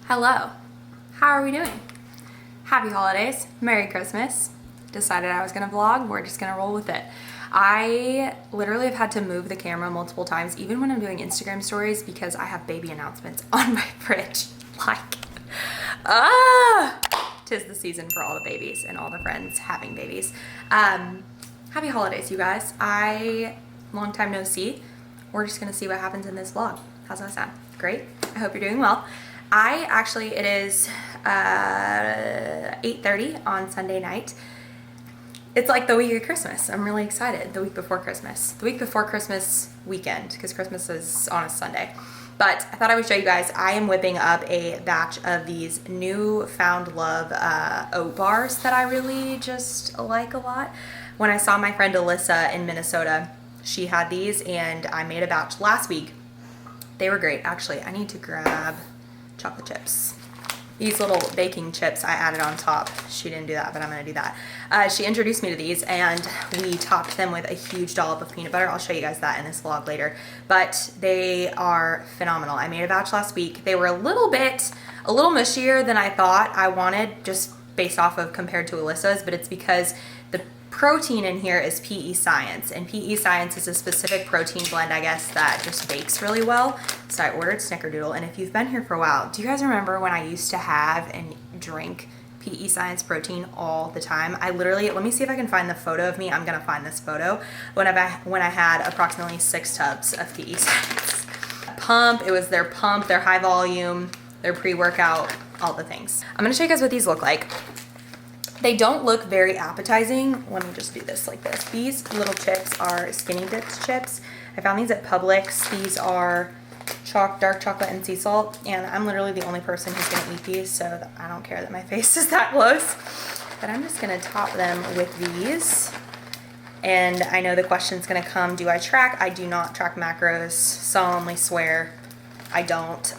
Hello, how are we doing? Happy holidays, Merry Christmas. Decided I was gonna vlog, we're just gonna roll with it. I literally have had to move the camera multiple times, even when I'm doing Instagram stories, because I have baby announcements on my fridge. Tis the season for all the babies and all the friends having babies. Happy holidays, you guys. Long time no see. We're just gonna see what happens in this vlog. How's that sound? Great, I hope you're doing well. It is 8:30 on Sunday night. It's like the week of Christmas. I'm really excited. The week before Christmas. The week before Christmas weekend, because Christmas is on a Sunday. But I thought I would show you guys, I am whipping up a batch of these new Found Love oat bars that I really just like a lot. When I saw my friend Alyssa in Minnesota, she had these and I made a batch last week. They were great. Actually, I need to grab chocolate chips. These little baking chips I added on top. She didn't do that, but I'm gonna do that. She introduced me to these and we topped them with a huge dollop of peanut butter. I'll show you guys that in this vlog later, but they are phenomenal. I made a batch last week. They were a little mushier than I thought I wanted, just based off of compared to Alyssa's, but it's because the protein in here is PE Science, and PE Science is a specific protein blend, I guess, that just bakes really well. So I ordered Snickerdoodle, and if you've been here for a while, do you guys remember when I used to have and drink PE Science protein all the time? I literally, let me see if I can find the photo of me. I'm gonna find this photo when I had approximately 6 tubs of PE Science. Pump, it was their pump, their high volume, their pre-workout, all the things. I'm gonna show you guys what these look like. They don't look very appetizing. Let me just do this like this. These little chips are Skinny Dips chips. I found these at Publix. These are dark chocolate and sea salt, and I'm literally the only person who's gonna eat these, so I don't care that my face is that close. But I'm just gonna top them with these. And I know the question's gonna come, do I track? I do not track macros, solemnly swear I don't.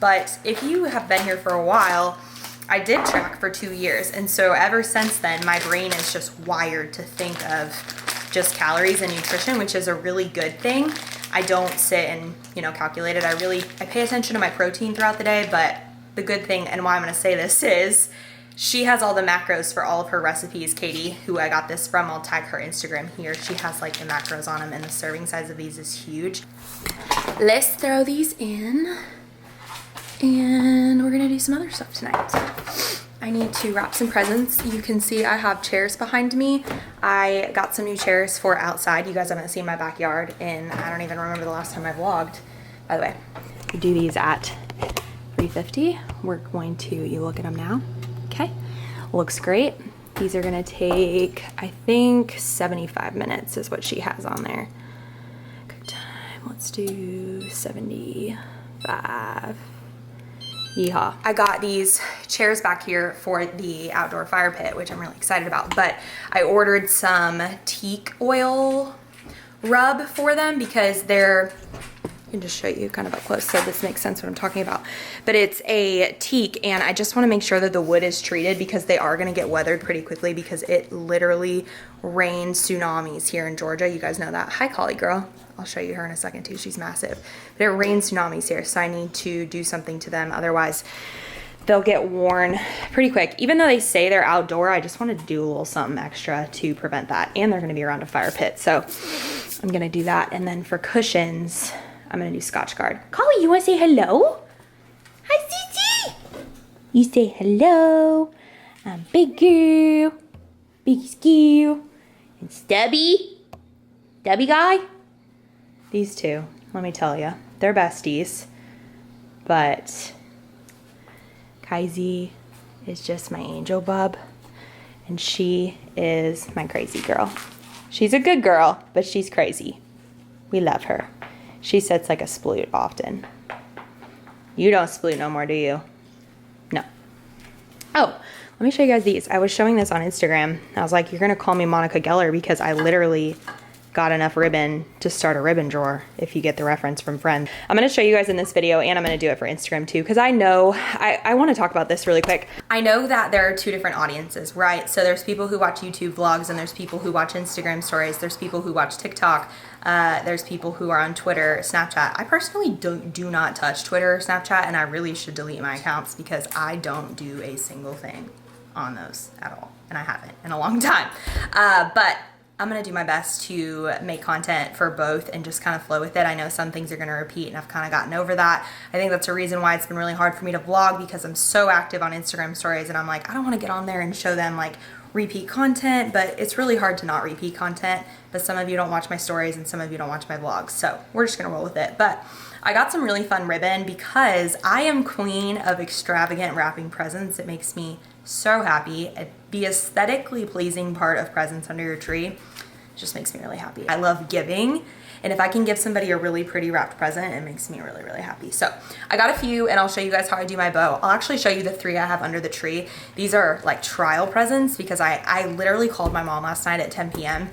But if you have been here for a while, I did track for 2 years, and so ever since then my brain is just wired to think of just calories and nutrition, which is a really good thing. I don't sit and calculate it. I pay attention to my protein throughout the day, but the good thing, and why I'm gonna say this, is she has all the macros for all of her recipes. Katie, who I got this from, I'll tag her Instagram here. She has like the macros on them, and the serving size of these is huge. Let's throw these in. And we're gonna do some other stuff tonight. I need to wrap some presents. You can see I have chairs behind me. I got some new chairs for outside. You guys haven't seen my backyard, and I don't even remember the last time I vlogged. By the way, we do these at 350. We're going to, you look at them now. Okay, looks great. These are gonna take, I think, 75 minutes is what she has on there. Good time, let's do 75. Yeehaw. I got these chairs back here for the outdoor fire pit, which I'm really excited about, but I ordered some teak oil rub for them because I can just show you kind of up close so this makes sense what I'm talking about. But it's a teak, and I just want to make sure that the wood is treated because they are going to get weathered pretty quickly because it literally rains tsunamis here in Georgia. You guys know that. Hi, Collie girl. I'll show you her in a second too. She's massive. But it rains tsunamis here, so I need to do something to them. Otherwise, they'll get worn pretty quick. Even though they say they're outdoor, I just wanted to do a little something extra to prevent that. And they're going to be around a fire pit, so I'm going to do that. And then for cushions, I'm going to do Scotch Guard. Collie, you want to say hello? Hi, Cici. You say hello. I'm Big Girl, Big Skew, and Stubby. Stubby guy. These two, let me tell you, they're besties, but Kaiser is just my angel bub, and she is my crazy girl. She's a good girl, but she's crazy. We love her. She sits like a sploot often. You don't sploot no more, do you? No. Oh, let me show you guys these. I was showing this on Instagram. I was like, you're gonna call me Monica Geller because I literally got enough ribbon to start a ribbon drawer, if you get the reference from Friends. I'm gonna show you guys in this video, and I'm gonna do it for Instagram too, because I know, I wanna talk about this really quick. I know that there are two different audiences, right? So there's people who watch YouTube vlogs, and there's people who watch Instagram stories, there's people who watch TikTok, there's people who are on Twitter, Snapchat. I personally do not touch Twitter or Snapchat, and I really should delete my accounts because I don't do a single thing on those at all, and I haven't in a long time. But I'm gonna do my best to make content for both and just kind of flow with it. I know some things are gonna repeat, and I've kind of gotten over that. I think that's a reason why it's been really hard for me to vlog, because I'm so active on Instagram stories, and I'm like, I don't wanna get on there and show them like repeat content, but it's really hard to not repeat content. But some of you don't watch my stories and some of you don't watch my vlogs, so we're just gonna roll with it. But I got some really fun ribbon because I am queen of extravagant wrapping presents. It makes me so happy. The aesthetically pleasing part of presents under your tree just makes me really happy. I love giving, and if I can give somebody a really pretty wrapped present, it makes me really, really happy. So I got a few, and I'll show you guys how I do my bow. I'll actually show you the 3 I have under the tree. These are like trial presents because I literally called my mom last night at 10 p.m.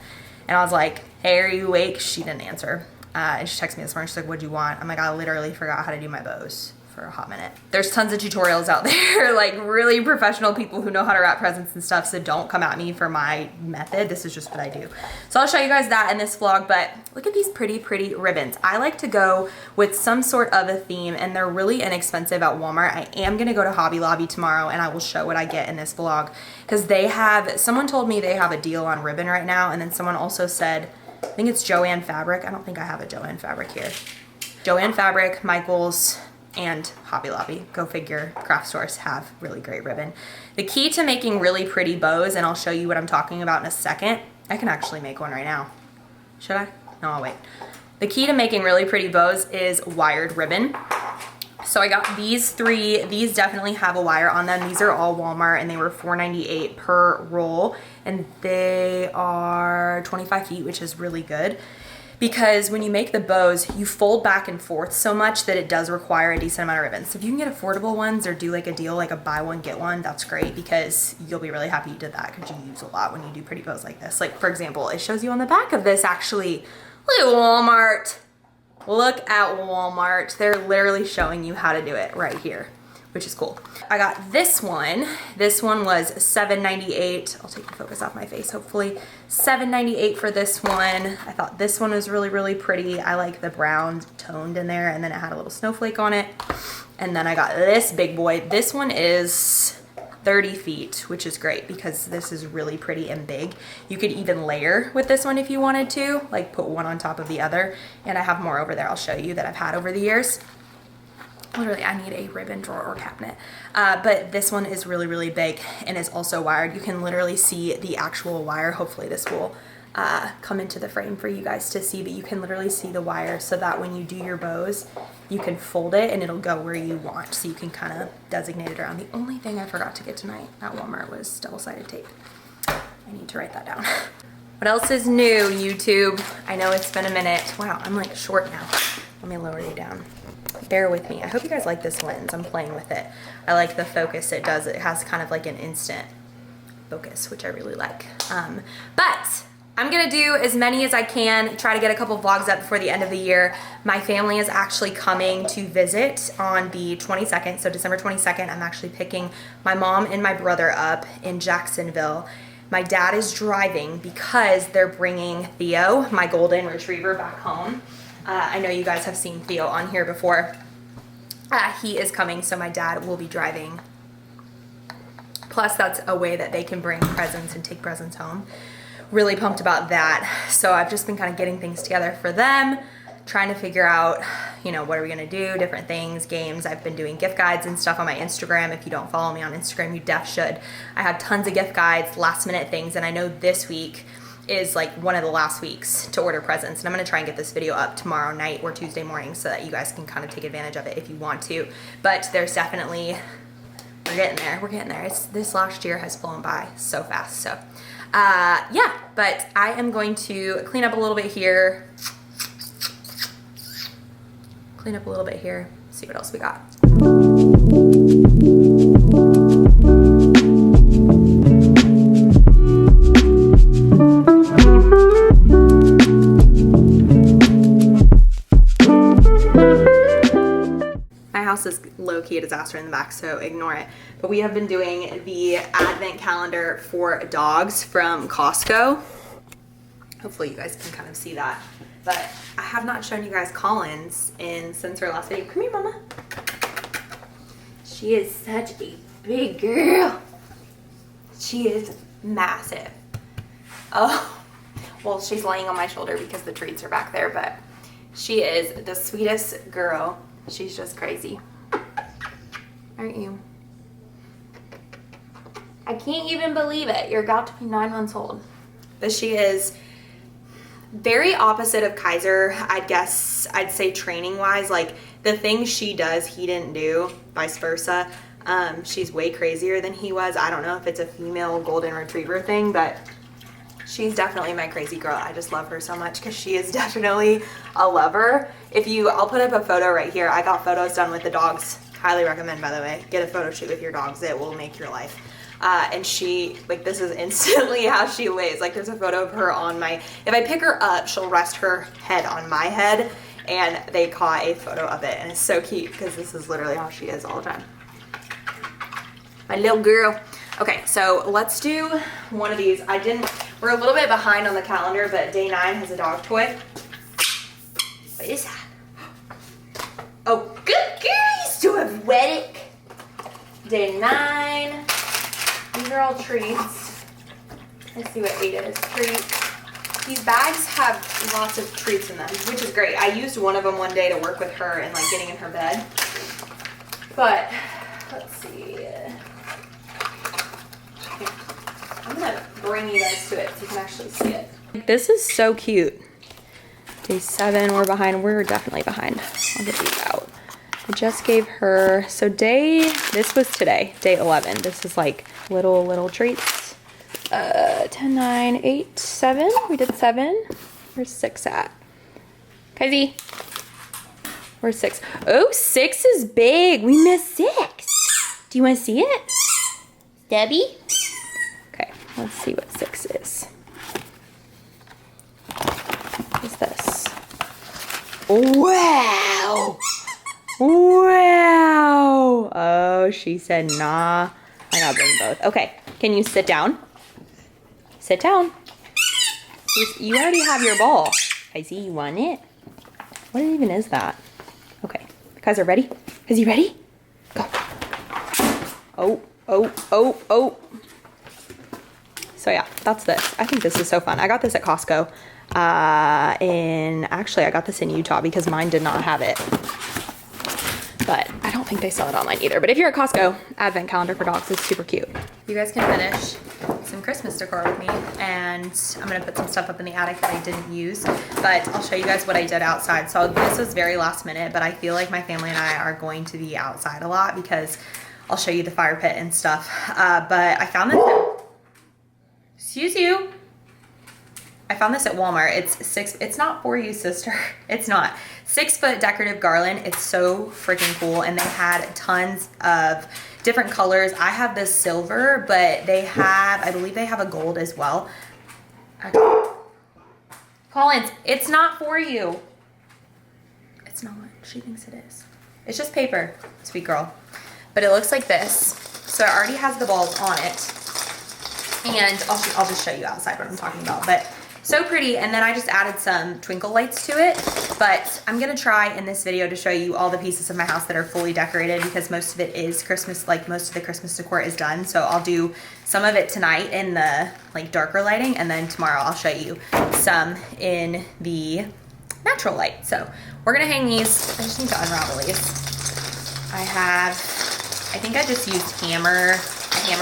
and I was like, hey, are you awake? She didn't answer. And she texted me this morning, she's like, what'd you want? I'm like, I literally forgot how to do my bows for a hot minute. There's tons of tutorials out there, like really professional people who know how to wrap presents and stuff, so don't come at me for my method. This is just what I do. So I'll show you guys that in this vlog, but look at these pretty, pretty ribbons. I like to go with some sort of a theme, and they're really inexpensive at Walmart. I am gonna go to Hobby Lobby tomorrow, and I will show what I get in this vlog, because they have, someone told me they have a deal on ribbon right now, and then someone also said, I think it's Joann Fabric. I don't think I have a Joann Fabric here. Joann Fabric, Michaels, and Hobby Lobby, go figure, craft stores have really great ribbon. The key to making really pretty bows, and I'll show you what I'm talking about in a second. I can actually make one right now. Should I? No, I'll wait. The key to making really pretty bows is wired ribbon. So I got these 3. These definitely have a wire on them. These are all Walmart, and they were $4.98 per roll, and they are 25 feet, which is really good. Because when you make the bows, you fold back and forth so much that it does require a decent amount of ribbon. So if you can get affordable ones or do like a deal, like a buy one, get one, that's great, because you'll be really happy you did that, because you use a lot when you do pretty bows like this. Like for example, it shows you on the back of this actually. Look at Walmart. Look at Walmart. They're literally showing you how to do it right here, which is cool. I got this one. This one was $7.98. I'll take the focus off my face, hopefully. $7.98 for this one. I thought this one was really, really pretty. I like the brown toned in there, and then it had a little snowflake on it. And then I got this big boy. This one is 30 feet, which is great because this is really pretty and big. You could even layer with this one if you wanted to, like put one on top of the other. And I have more over there I'll show you that I've had over the years. Literally, I need a ribbon drawer or cabinet. But this one is really, really big and is also wired. You can literally see the actual wire. Hopefully this will come into the frame for you guys to see, but you can literally see the wire so that when you do your bows, you can fold it and it'll go where you want. So you can kind of designate it around. The only thing I forgot to get tonight at Walmart was double-sided tape. I need to write that down. What else is new, YouTube? I know it's been a minute. Wow, I'm like short now. Let me lower you down. Bear with me. I hope you guys like this lens. I'm playing with it. I like the focus it does. It has kind of like an instant focus, which I really like. But I'm gonna do as many as I can, try to get a couple vlogs up before the end of the year. My family is actually coming to visit on the 22nd, so December 22nd, I'm actually picking my mom and my brother up in Jacksonville. My dad is driving because they're bringing Theo, my golden retriever, back home. I know you guys have seen Theo on here before. He is coming, so my dad will be driving. Plus, that's a way that they can bring presents and take presents home. Really pumped about that. So I've just been kind of getting things together for them, trying to figure out, you know, what are we gonna do, different things, games. I've been doing gift guides and stuff on my Instagram. If you don't follow me on Instagram, you def should. I have tons of gift guides, last minute things, and I know this week is like one of the last weeks to order presents, and I'm gonna try and get this video up tomorrow night or Tuesday morning so that you guys can kind of take advantage of it if you want to. But there's definitely, we're getting there. This last year has flown by so fast. So yeah, but I am going to clean up a little bit here, see what else we got. low-key a disaster in the back, so ignore it. But we have been doing the advent calendar for dogs from Costco. Hopefully you guys can kind of see that. But I have not shown you guys Kollyns since our last video. Come here, mama. She is such a big girl. She is massive. Oh, well, she's laying on my shoulder because the treats are back there, but she is the sweetest girl. She's just crazy. Aren't you? I can't even believe it. You're about to be 9 months old. But she is very opposite of Kaiser, I guess I'd say training wise. Like the things she does, he didn't do, vice versa. She's way crazier than he was. I don't know if it's a female golden retriever thing, but she's definitely my crazy girl. I just love her so much because she is definitely a lover. I'll put up a photo right here. I got photos done with the dogs. Highly recommend, by the way. Get a photo shoot with your dogs. It will make your life. And she, like, this is instantly how she lays. Like, there's a photo of her on if I pick her up, she'll rest her head on my head. And they caught a photo of it. And it's so cute because this is literally how she is all the time. My little girl. Okay, so let's do one of these. We're a little bit behind on the calendar, but day 9 has a dog toy. What is that? Oh, good girl, you still have wet it. Day 9. These are all treats. Let's see what 8 is. Treats. These bags have lots of treats in them, which is great. I used one of them one day to work with her and like getting in her bed. But let's see. I'm gonna bring you guys to it so you can actually see it. This is so cute. Day 7, we're behind. We're definitely behind. I'll get these out. I just gave her, so this was today, day 11. This is like little treats. 10, 9, 8, 7. We did 7. Where's 6 at? Kaisi. Where's 6? Oh, 6 is big. We missed 6. Do you want to see it? Debbie? Okay, let's see what 6 is. What's this? Wow! Wow! Oh, she said nah. I gotta bring both. Okay, can you sit down? Sit down. You already have your ball. Kaisi, you want it? What even is that? Okay, Kaiser, ready? Is he ready? Go. Oh. So yeah, that's this. I think this is so fun. I got this at Costco. And actually I got this in Utah because mine did not have it. But I don't think they sell it online either. But if you're at Costco, advent calendar for dogs is super cute. You guys can finish some Christmas decor with me. And I'm gonna put some stuff up in the attic that I didn't use. But I'll show you guys what I did outside. So this was very last minute, but I feel like my family and I are going to be outside a lot because I'll show you the fire pit and stuff. But I found this, excuse you. I found this at Walmart. It's not for you, sister. It's not. 6-foot decorative garland. It's so freaking cool. And they had tons of different colors. I have this silver, but I believe they have a gold as well. Kollyns, it's not for you. It's not. She thinks it is. It's just paper, sweet girl. But it looks like this. So it already has the balls on it. And I'll just show you outside what I'm talking about. But so pretty. And then I just added some twinkle lights to it. But I'm going to try in this video to show you all the pieces of my house that are fully decorated because most of it is Christmas, like most of the Christmas decor is done. So I'll do some of it tonight in the like darker lighting. And then tomorrow I'll show you some in the natural light. So we're going to hang these. I just need to unravel these. I think I just used a hammer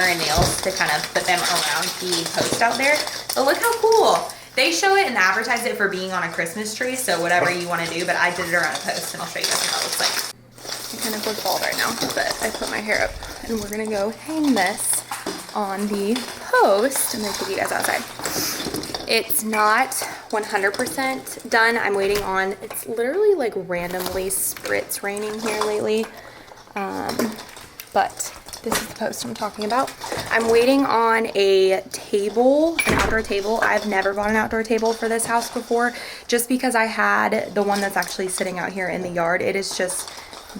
and nails to kind of put them around the post out there. But look how cool. They show it and advertise it for being on a Christmas tree, so whatever you want to do, but I did it around a post, and I'll show you guys what that looks like. I kind of look bald right now, but I put my hair up, and we're going to go hang this on the post. I'm going to take you guys outside. It's not 100% done. I'm waiting on, it's literally like randomly spritz raining here lately, but this is the post I'm talking about. I'm waiting on a table, an outdoor table. I've never bought an outdoor table for this house before, just because I had the one that's actually sitting out here in the yard. It is just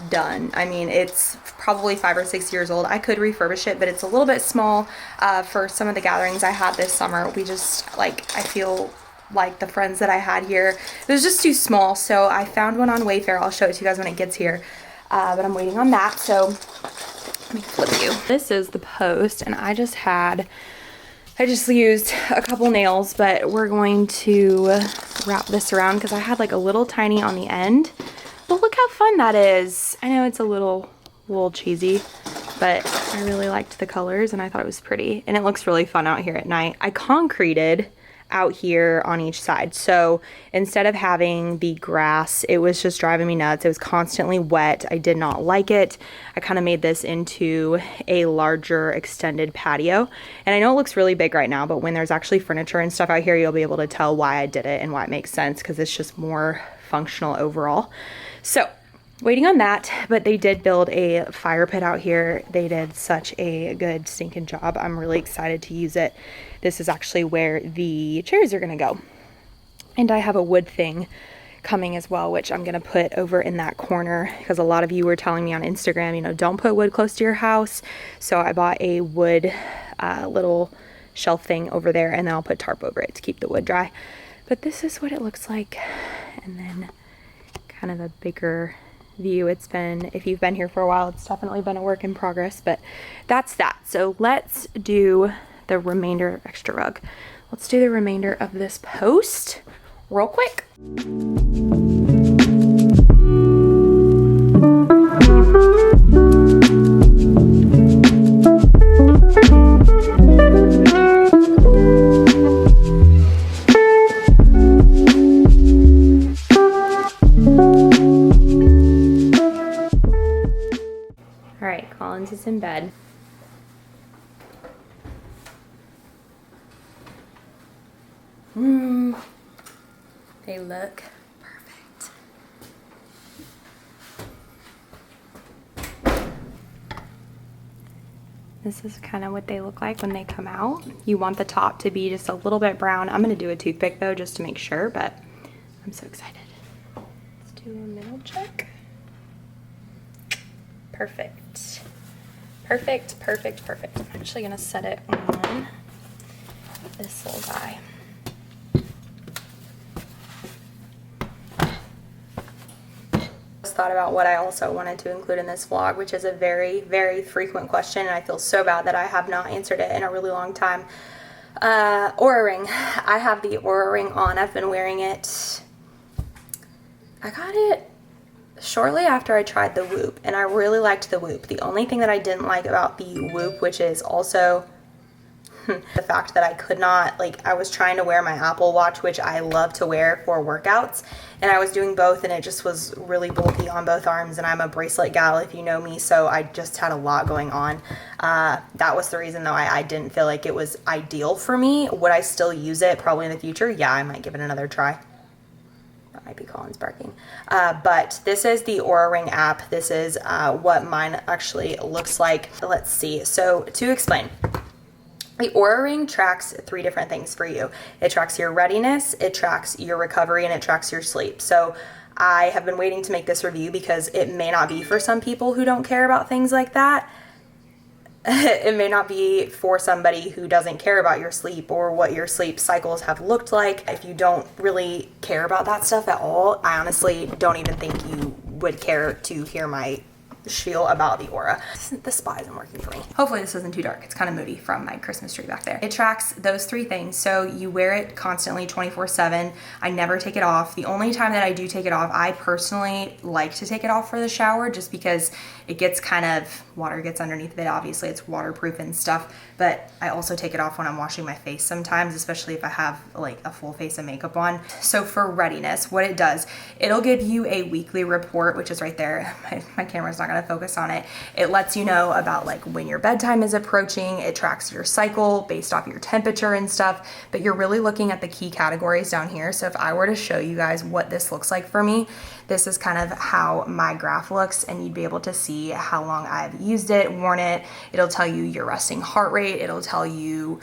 done. I mean, it's probably 5 or 6 years old. I could refurbish it, but it's a little bit small for some of the gatherings I had this summer. We just, like, I feel like the friends that I had here, it was just too small. So I found one on Wayfair. I'll show it to you guys when it gets here. But I'm waiting on that. So let me flip you. This is the post, and I just used a couple nails, but we're going to wrap this around because I had like a little tiny on the end. But look how fun that is. I know it's a little cheesy, but I really liked the colors and I thought it was pretty. And it looks really fun out here at night. I concreted out here on each side. So instead of having the grass, it was just driving me nuts. It was constantly wet. I did not like it. I kind of made this into a larger extended patio. And I know it looks really big right now, but when there's actually furniture and stuff out here, you'll be able to tell why I did it and why it makes sense, because it's just more functional overall. So waiting on that, but they did build a fire pit out here. They did such a good stinking job. I'm really excited to use it. This is actually where the chairs are gonna go. And I have a wood thing coming as well, which I'm gonna put over in that corner, because a lot of you were telling me on Instagram, you know, don't put wood close to your house. So I bought a wood little shelf thing over there, and then I'll put tarp over it to keep the wood dry. But this is what it looks like. And then kind of a bigger view. It's been, if you've been here for a while, it's definitely been a work in progress, but that's that. So let's do the remainder, extra rug. Let's do the remainder of this post real quick. All right, Kollyns is in bed. They look perfect. This is kind of what they look like when they come out. You want the top to be just a little bit brown. I'm gonna do a toothpick though, just to make sure, but I'm so excited. Let's do a middle check. Perfect. Perfect, perfect, perfect. I'm actually gonna set it on this little guy. Thought about what I also wanted to include in this vlog, which is a very, very frequent question, and I feel so bad that I have not answered it in a really long time. Aura ring. I have the Aura ring on. I've been wearing it. I got it shortly after I tried the Whoop, and I really liked the Whoop. The only thing that I didn't like about the Whoop, which is also the fact that I could not, like, I was trying to wear my Apple Watch, which I love to wear for workouts, and I was doing both, and it just was really bulky on both arms, and I'm a bracelet gal if you know me, so I just had a lot going on. That was the reason though I didn't feel like it was ideal for me. Would I still use it probably in the future? Yeah, I might give it another try. That might be Kollyns barking. But this is the Aura Ring app. This is what mine actually looks like. Let's see. So to explain, the Aura Ring tracks 3 different things for you. It tracks your readiness, it tracks your recovery, and it tracks your sleep. So I have been waiting to make this review because it may not be for some people who don't care about things like that. It may not be for somebody who doesn't care about your sleep or what your sleep cycles have looked like. If you don't really care about that stuff at all, I honestly don't even think you would care to hear my spiel about the Aura. The spot isn't working for me. Hopefully this isn't too dark. It's kind of moody from my Christmas tree back there. It tracks those 3 things. So you wear it constantly 24/7. I never take it off. The only time that I do take it off, I personally like to take it off for the shower just because it gets kind of, water gets underneath of it. Obviously it's waterproof and stuff, but I also take it off when I'm washing my face sometimes, especially if I have like a full face of makeup on. So for readiness, what it does, it'll give you a weekly report, which is right there. My camera's not gonna focus on it. It lets you know about like when your bedtime is approaching. It tracks your cycle based off your temperature and stuff, but you're really looking at the key categories down here. So if I were to show you guys what this looks like for me, this is kind of how my graph looks, and you'd be able to see how long I've used it, worn it. It'll tell you your resting heart rate. It'll tell you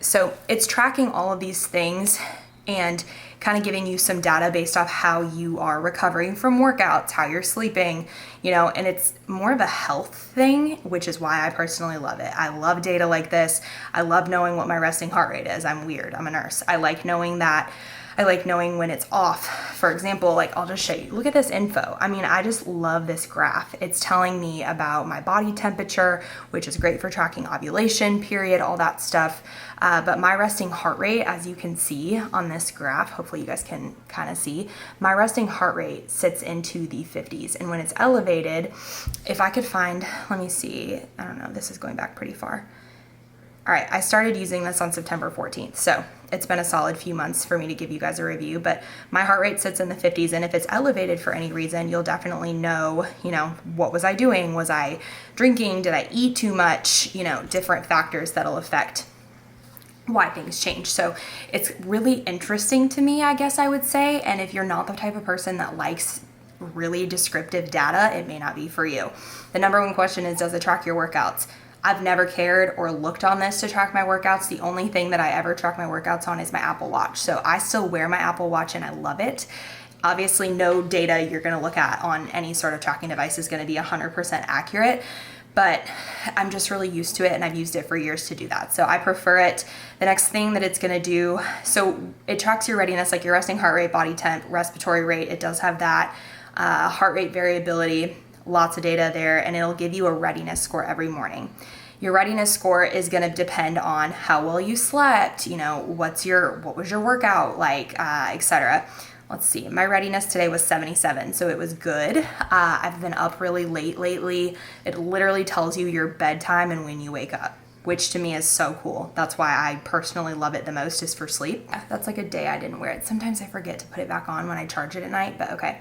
so it's tracking all of these things and kind of giving you some data based off how you are recovering from workouts, how you're sleeping, you know, and it's more of a health thing, which is why I personally love it. I love data like this. I love knowing what my resting heart rate is. I'm weird. I'm a nurse. I like knowing that. I like knowing when it's off. For example, like I'll just show you, look at this info. I mean, I just love this graph. It's telling me about my body temperature, which is great for tracking ovulation, period, all that stuff. But my resting heart rate, as you can see on this graph, hopefully you guys can kind of see, my resting heart rate sits into the 50s. And when it's elevated, if I could find, let me see, I don't know, this is going back pretty far. All right, I started using this on September 14th, so it's been a solid few months for me to give you guys a review, but my heart rate sits in the 50s, and if it's elevated for any reason, you'll definitely know, you know, what was I doing? Was I drinking? Did I eat too much? You know, different factors that'll affect why things change. So it's really interesting to me, I guess I would say, and if you're not the type of person that likes really descriptive data, it may not be for you. The number one question is, does it track your workouts? I've never cared or looked on this to track my workouts. The only thing that I ever track my workouts on is my Apple Watch. So I still wear my Apple Watch and I love it. Obviously, no data you're going to look at on any sort of tracking device is going to be 100% accurate, but I'm just really used to it and I've used it for years to do that. So I prefer it. The next thing that it's going to do, so it tracks your readiness, like your resting heart rate, body temp, respiratory rate. It does have that heart rate variability. Lots of data there, and it'll give you a readiness score every morning. Your readiness score is going to depend on how well you slept, you know, what was your workout like, etc. Let's see, my readiness today was 77, so it was good. I've been up really late lately. It literally tells you your bedtime and when you wake up, which to me is so cool. That's why I personally love it the most, is for sleep. That's like a day I didn't wear it. Sometimes I forget to put it back on when I charge it at night, but okay.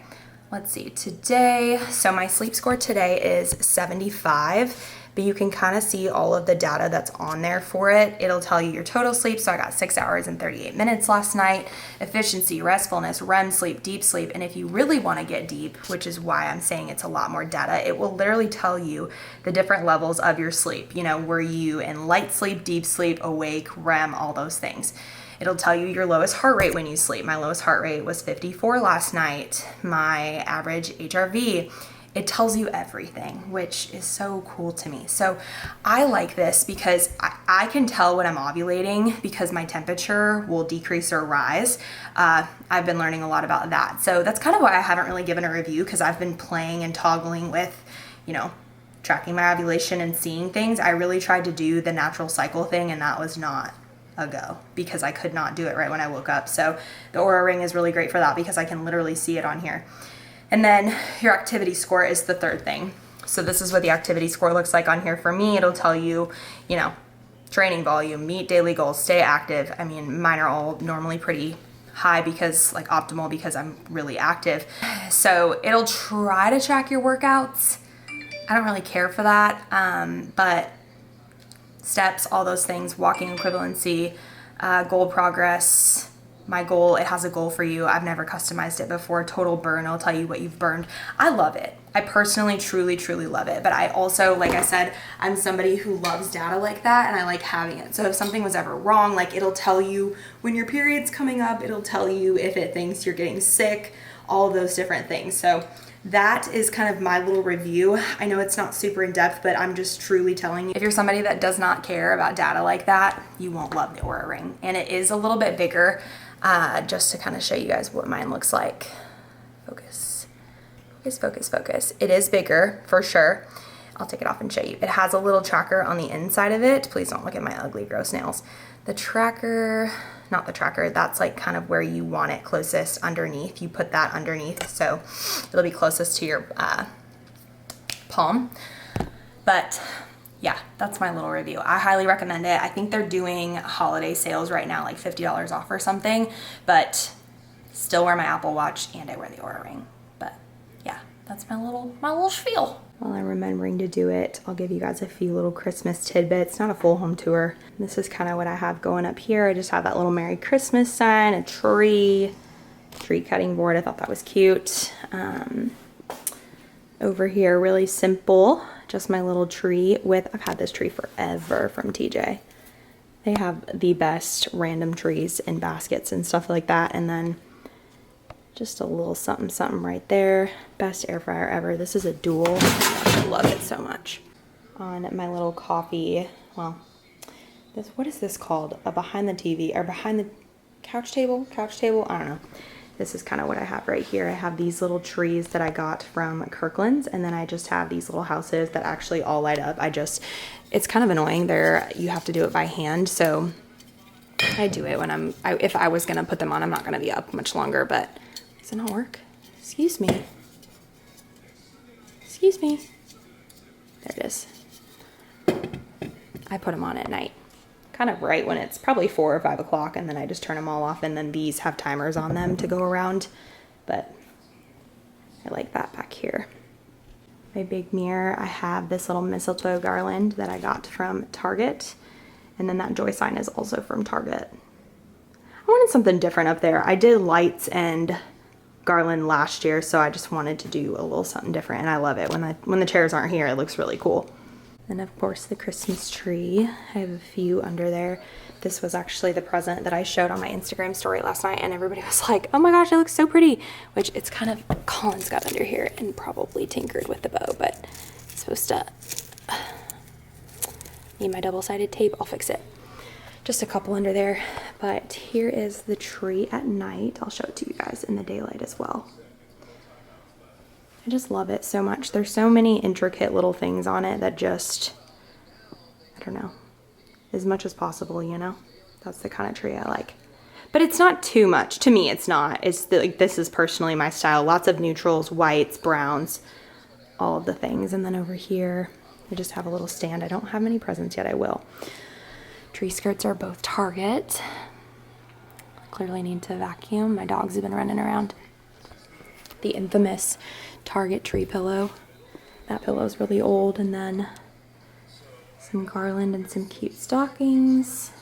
Let's see, today, so my sleep score today is 75, but you can kind of see all of the data that's on there for it. It'll tell you your total sleep, so I got 6 hours and 38 minutes last night, efficiency, restfulness, REM sleep, deep sleep, and if you really want to get deep, which is why I'm saying it's a lot more data, it will literally tell you the different levels of your sleep. You know, were you in light sleep, deep sleep, awake, REM, all those things. It'll tell you your lowest heart rate when you sleep. My lowest heart rate was 54 last night. My average HRV. It tells you everything, which is so cool to me. So I like this because I can tell when I'm ovulating because my temperature will decrease or rise. I've been learning a lot about that. So that's kind of why I haven't really given a review, because I've been playing and toggling with, you know, tracking my ovulation and seeing things. I really tried to do the natural cycle thing, and that was not a go because I could not do it right when I woke up. So the Oura Ring is really great for that because I can literally see it on here. And then your activity score is the third thing. So this is what the activity score looks like on here for me. It'll tell you, you know, training volume, meet daily goals, stay active. I mean, mine are all normally pretty high because, like, optimal because I'm really active. So it'll try to track your workouts. I don't really care for that, but steps, all those things, walking equivalency, goal progress, my goal, it has a goal for you. I've never customized it before. Total burn, it'll tell you what you've burned. I love it. I personally, truly, truly love it. But I also, like I said, I'm somebody who loves data like that, and I like having it. So if something was ever wrong, like, it'll tell you when your period's coming up, it'll tell you if it thinks you're getting sick, all of those different things. So that is kind of my little review. I know it's not super in depth, but I'm just truly telling you, if you're somebody that does not care about data like that, you won't love the Oura Ring. And it is a little bit bigger, just to kind of show you guys what mine looks like. Focus, focus, focus, focus. It is bigger for sure. I'll take it off and show you. It has a little tracker on the inside of it. Please don't look at my ugly, gross nails. The tracker, not the tracker, that's like kind of where you want it closest underneath. You put that underneath, so it'll be closest to your palm. But yeah, that's my little review. I highly recommend it. I think they're doing holiday sales right now, like $50 off or something, but still wear my Apple Watch and I wear the Oura Ring. But yeah, that's my little spiel. While I'm remembering to do it, I'll give you guys a few little Christmas tidbits. Not a full home tour. This is kind of what I have going up here. I just have that little Merry Christmas sign, a tree cutting board. I thought that was cute. Over here, really simple, just my little tree with, I've had this tree forever from TJ. They have the best random trees in baskets and stuff like that. And then just a little something something right there. Best air fryer ever. This is a dual. I love it so much. On my little coffee, well, this, what is this called? A behind the TV or behind the couch table? Couch table? I don't know. This is kind of what I have right here. I have these little trees that I got from Kirkland's, and then I just have these little houses that actually all light up. It's kind of annoying. You have to do it by hand, so I do it when if I was gonna put them on, I'm not gonna be up much longer, but does it not work? Excuse me. Excuse me. There it is. I put them on at night, kind of right when it's probably 4 or 5 o'clock, and then I just turn them all off, and then these have timers on them to go around, but I like that back here. My big mirror, I have this little mistletoe garland that I got from Target, and then that joy sign is also from Target. I wanted something different up there. I did lights and garland last year, so I just wanted to do a little something different, and I love it. When the chairs aren't here, it looks really cool. And of course the Christmas tree. I have a few under there. This was actually the present that I showed on my Instagram story last night, and everybody was like, oh my gosh, it looks so pretty. Which it's kind of, Collins got under here and probably tinkered with the bow, but it's supposed to need my double-sided tape. I'll fix it. Just a couple under there, but here is the tree at night. I'll show it to you guys in the daylight as well. I just love it so much. There's so many intricate little things on it that just, I don't know, as much as possible, you know? That's the kind of tree I like. But it's not too much. To me, it's not. It's like, this is personally my style. Lots of neutrals, whites, browns, all of the things. And then over here, I just have a little stand. I don't have many presents yet. I will. Tree skirts are both Target. Clearly need to vacuum. My dogs have been running around. The infamous Target tree pillow. That pillow is really old. And then some garland and some cute stockings.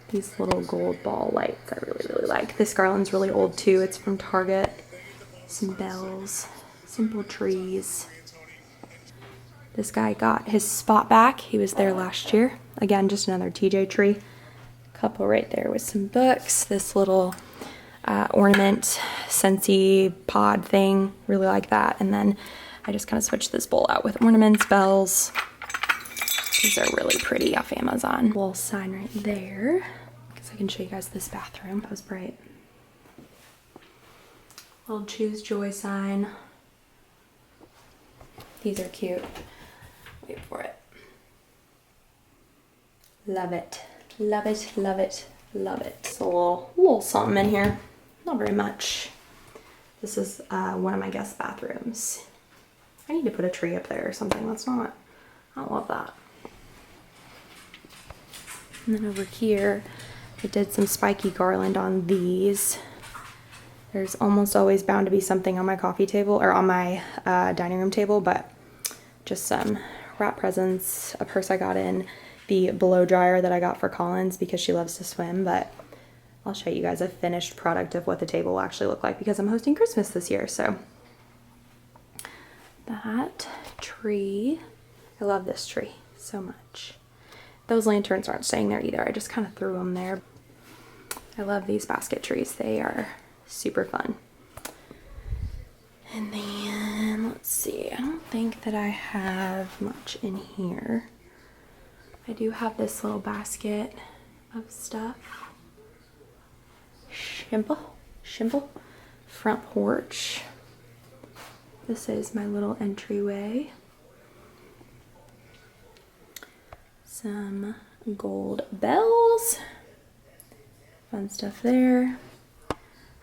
These little gold ball lights I really, really like. This garland's really old too. It's from Target. Some bells, simple trees. This guy got his spot back. He was there last year. Again, just another TJ tree. Couple right there with some books. This little ornament Scentsy pod thing. Really like that. And then I just kind of switched this bowl out with ornaments, bells. These are really pretty off Amazon. Little sign right there. I guess I can show you guys this bathroom. That was bright. Little choose joy sign. These are cute. Wait for it. Love it. Love it, love it, love it. It's a little something in here. Not very much. This is one of my guest bathrooms. I need to put a tree up there or something. Let's not. I don't love that. And then over here, I did some spiky garland on these. There's almost always bound to be something on my coffee table or on my dining room table, but just some wrap presents, a purse I got in, the blow dryer that I got for Collins because she loves to swim, but I'll show you guys a finished product of what the table will actually look like because I'm hosting Christmas this year. So that tree, I love this tree so much. Those lanterns aren't staying there either. I just kind of threw them there. I love these basket trees. They are super fun. And then, let's see, I don't think that I have much in here. I do have this little basket of stuff. Shimple. Front porch. This is my little entryway. Some gold bells. Fun stuff there. I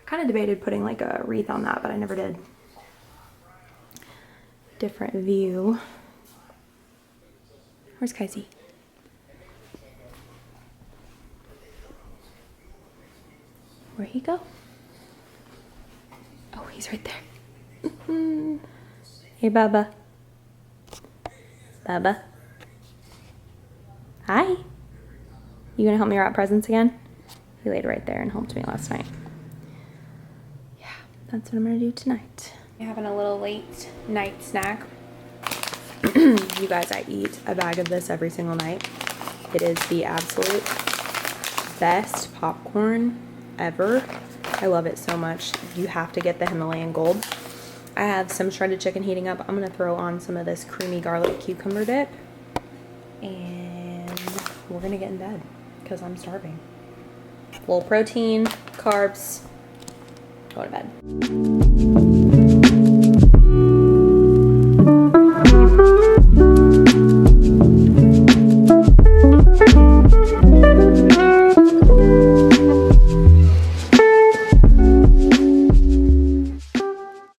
kind of debated putting like a wreath on that, but I never did. Different view. Where's Kaiser? Where'd he go? Oh, he's right there. Hey, Bubba. Bubba. Hi. You gonna help me wrap presents again? He laid right there and helped me last night. Yeah, that's what I'm gonna do tonight. I'm having a little late night snack. You guys, I eat a bag of this every single night. It is the absolute best popcorn ever. I love it so much. You have to get the Himalayan Gold. I have some shredded chicken heating up. I'm gonna throw on some of this creamy garlic cucumber dip, and we're gonna get in bed because I'm starving. A little protein, carbs, go to bed.